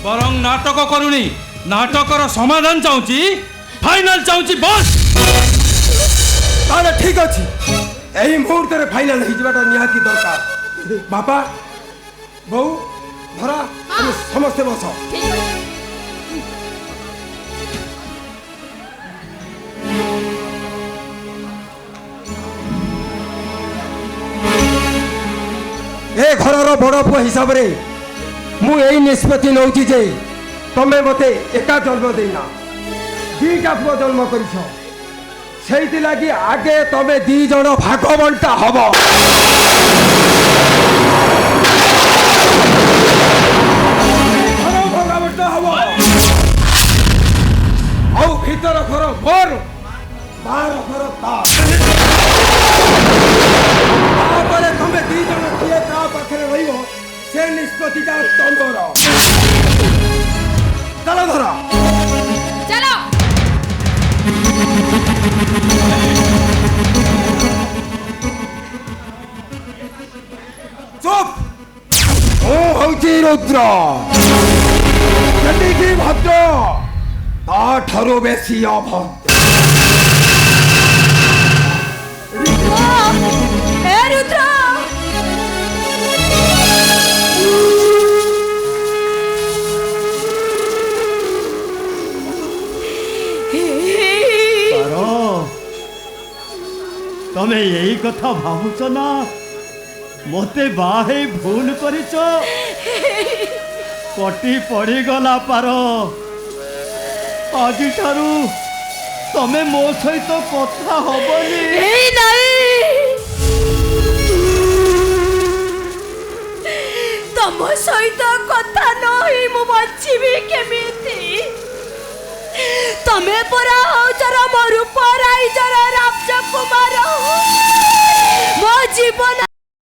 বরং নাটক করুনি নাটকর সমাধান চাହୁଛି ফাইনাল চাହୁଛି বস তাহলে ঠিক আছে এই মুহূর্তে ফাইনাল হয়ে যাওয়াটা নিহাতি দরকার বাবা বউ ধরা তুমি সমস্তে বস এ ঘরর বড় পুଅ হিসাবে ମୁଁ ଏଇ ନିଷ୍ପତ୍ତି ନେଉଛି ଯେ ତମେ ମୋତେ ଏକା ଜନ୍ମ ଦେଇନା ଦିଟା ପୁଅ ଜନ୍ମ କରିଛ ସେଇଥିଲାଗି ଆଗେ ତମେ ଦି ଜଣ ଭାଗ ବଣ୍ଟା ହବ ଭାଗ ବଣ୍ଟା ହବ ଆଉ ଭିତର ଘର ମୋର ବାହାର ଘର ତାପରେ ତମେ ଦି ଜଣ କିଏ ତା ପାଖରେ ରହିବ ସେ ନିଷ୍ପତ୍ତିଟା ତମର ଚାଲ ଧର ଚାଲ ଚୁପ୍ ମୁଁ ହଉଛି ରୁଦ୍ର ଯେତିକି ଭଦ୍ର ତାଠାରୁ ବେଶୀ ଅଭଦ୍ର ଏ ରୁଦ୍ର ତମେ ଏଇ କଥା ଭାବୁଛ ନା ମୋତେ ବାହେ ଭୁଲ କରିଛ କଟି ପଡ଼ିଗଲା ପାର ଆଜିଠାରୁ ତମେ ମୋ ସହିତ କଥା ହବନି ତମ ସହିତ କଥା ନହେଇ ମୁଁ ବଞ୍ଚିବି କେମିତି ତମେ ପରା ହଉଚର ମୋ ରୂପ